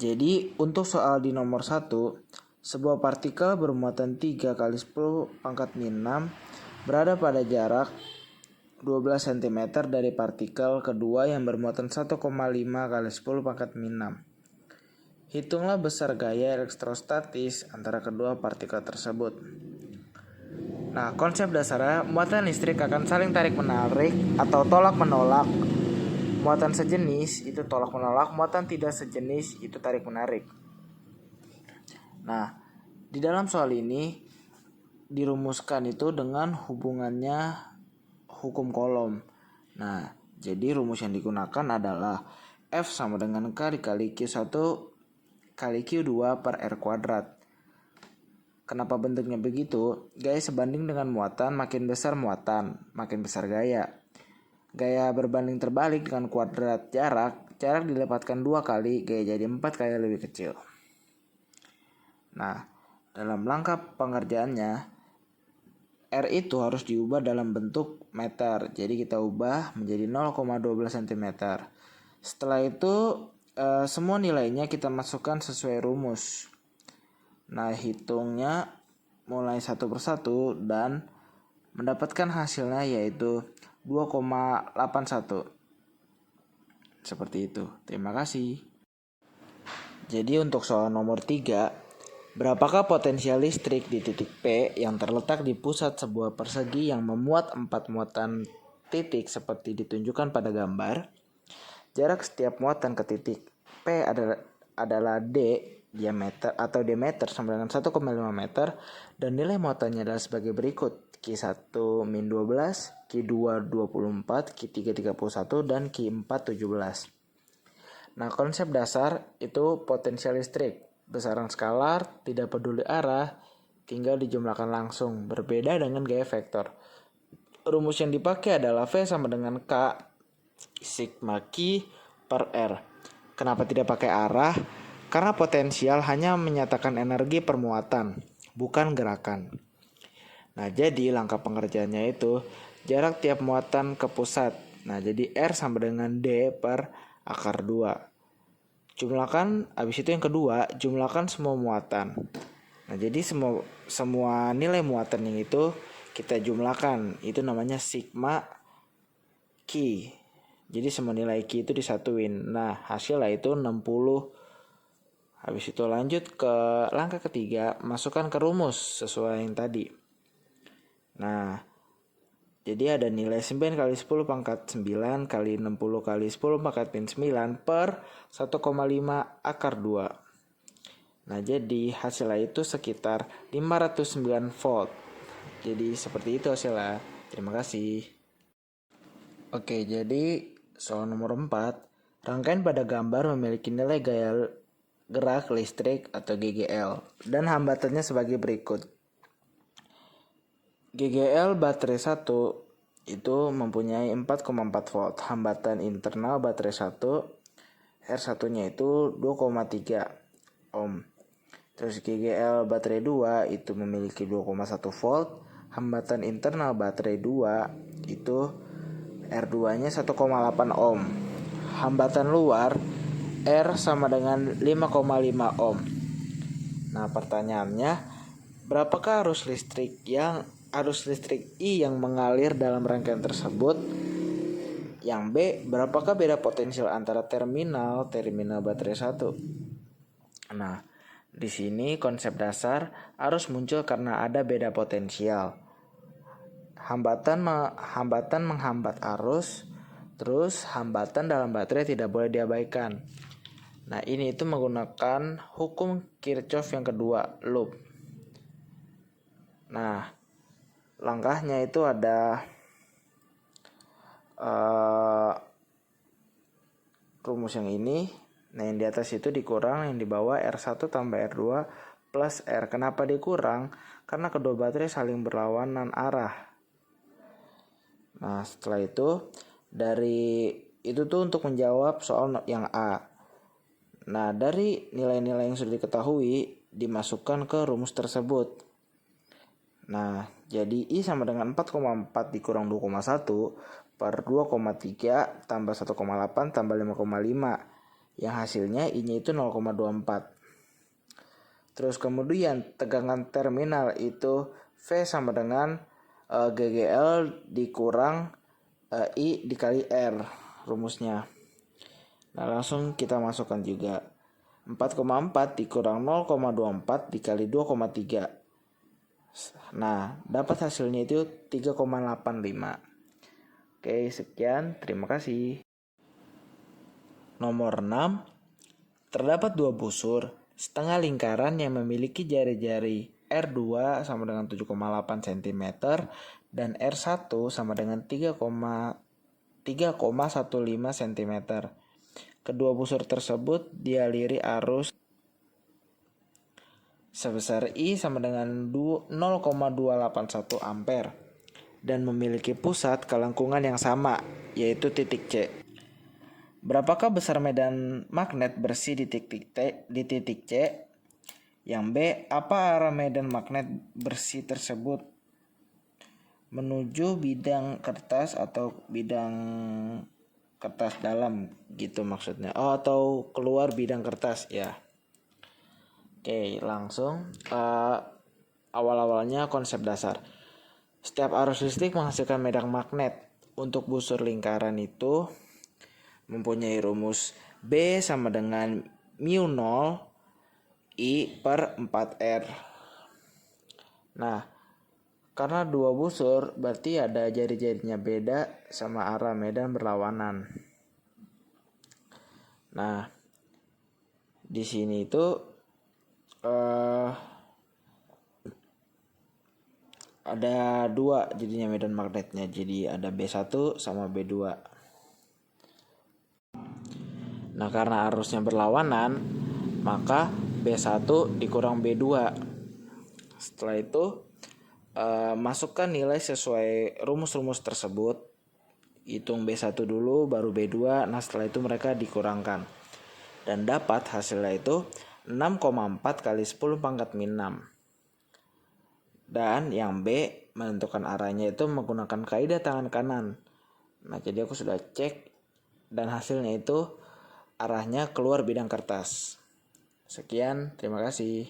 Jadi untuk soal di nomor 1, sebuah partikel bermuatan 3 kali 10 pangkat min 6 berada pada jarak 12 cm dari partikel kedua yang bermuatan 1,5 kali 10 pangkat min 6. Hitunglah besar gaya elektrostatis antara kedua partikel tersebut. Nah, konsep dasarnya muatan listrik akan saling tarik-menarik atau tolak-menolak. Muatan sejenis itu tolak-menolak, muatan tidak sejenis itu tarik-menarik. Nah, di dalam soal ini dirumuskan itu dengan hubungannya hukum Coulomb. Nah, jadi rumus yang digunakan adalah F sama dengan K dikali Q1 kali Q2 per R kuadrat. Kenapa bentuknya begitu? Gaya sebanding dengan muatan, makin besar muatan, makin besar gaya. Gaya berbanding terbalik dengan kuadrat jarak dilipatkan 2 kali, gaya jadi 4 kali lebih kecil. Nah, dalam langkah pengerjaannya, R itu harus diubah dalam bentuk meter. Jadi kita ubah menjadi 0,12 cm. Setelah itu semua nilainya kita masukkan sesuai rumus. Nah, hitungnya mulai satu persatu dan mendapatkan hasilnya yaitu 2,81. Seperti itu. Terima kasih. Jadi untuk soal nomor 3, berapakah potensial listrik di titik P yang terletak di pusat sebuah persegi yang memuat 4 muatan titik seperti ditunjukkan pada gambar? Jarak setiap muatan ke titik P adalah D diameter atau diameter sama dengan 1,5 meter dan nilai muatannya adalah sebagai berikut: Q1 min 12, Q2 24, Q3 31 dan Q4 17. Nah, konsep dasar itu potensial listrik. Besaran skalar, tidak peduli arah, tinggal dijumlahkan langsung, berbeda dengan gaya vektor. Rumus yang dipakai adalah V sama dengan K sigma Q per R. Kenapa tidak pakai arah? Karena potensial hanya menyatakan energi permuatan, bukan gerakan. Nah, jadi langkah pengerjaannya itu jarak tiap muatan ke pusat. Nah, jadi R sama dengan D per akar 2. Jumlahkan, habis itu yang kedua, jumlahkan semua muatan. Nah, jadi semua nilai muatan yang itu kita jumlahkan. Itu namanya sigma Q. Jadi semua nilai Q itu disatuin. Nah, hasilnya itu 60. Habis itu lanjut ke langkah ketiga, masukkan ke rumus sesuai yang tadi. Nah, jadi ada nilai 9 kali 10 pangkat 9 kali 60 kali 10 pangkat min 9 per 1,5 akar 2. Nah, jadi hasilnya itu sekitar 509 volt. Jadi seperti itu hasilnya. Terima kasih. Oke, jadi soal nomor 4. Rangkaian pada gambar memiliki nilai gaya gerak listrik atau GGL dan hambatannya sebagai berikut. GGL baterai 1 itu mempunyai 4,4 volt. Hambatan internal baterai 1 R1-nya itu 2,3 ohm. Terus GGL baterai 2 itu memiliki 2,1 volt. Hambatan internal baterai 2 itu R2-nya 1,8 ohm. Hambatan luar R sama dengan 5,5 ohm. Nah, pertanyaannya, berapakah arus listrik I yang mengalir dalam rangkaian tersebut? Yang B, berapakah beda potensial antara terminal baterai 1? Nah, di sini konsep dasar arus muncul karena ada beda potensial. Hambatan menghambat arus, terus hambatan dalam baterai tidak boleh diabaikan. Nah, ini itu menggunakan hukum Kirchhoff yang kedua, loop. Nah, langkahnya itu ada rumus yang ini. Nah, yang di atas itu dikurang, yang di bawah R1 tambah R2 plus R. Kenapa dikurang? Karena kedua baterai saling berlawanan arah. Nah, setelah itu dari itu tuh untuk menjawab soal yang A. Nah, dari nilai-nilai yang sudah diketahui dimasukkan ke rumus tersebut. Nah, jadi I sama dengan 4,4 dikurang 2,1 per 2,3 tambah 1,8 tambah 5,5. yang hasilnya I-nya itu 0,24. Terus kemudian tegangan terminal itu V sama dengan GGL dikurang I dikali R rumusnya. Nah langsung kita masukkan juga 4,4 dikurang 0,24 dikali 2,3. Nah dapat hasilnya itu 3,85. Oke sekian, terima kasih. Nomor 6. Terdapat dua busur setengah lingkaran yang memiliki jari-jari R2 sama dengan 7,8 cm dan R1 sama dengan 3,15 cm. Kedua busur tersebut dialiri arus sebesar I sama dengan 0,281 ampere dan memiliki pusat kelengkungan yang sama, yaitu titik C. Berapakah besar medan magnet bersih di titik C? Yang B, apa arah medan magnet bersih tersebut menuju bidang kertas atau bidang kertas dalam gitu maksudnya. Atau keluar bidang kertas ya. Oke, langsung awal-awalnya konsep dasar. Setiap arus listrik menghasilkan medan magnet. Untuk busur lingkaran itu mempunyai rumus B sama dengan mu 0 I per 4R. Nah, karena dua busur berarti ada jari-jarinya beda sama arah medan berlawanan. Nah, di sini itu ada dua jadinya medan magnetnya. Jadi ada B1 sama B2. Nah karena arusnya berlawanan, maka B1 dikurang B2. Setelah itu masukkan nilai sesuai rumus-rumus tersebut. Hitung B1 dulu baru B2. Nah setelah itu mereka dikurangkan. Dan dapat hasilnya itu 6,4 kali 10 pangkat min 6. Dan yang B menentukan arahnya itu menggunakan kaidah tangan kanan. Nah jadi aku sudah cek dan hasilnya itu arahnya keluar bidang kertas. Sekian, terima kasih.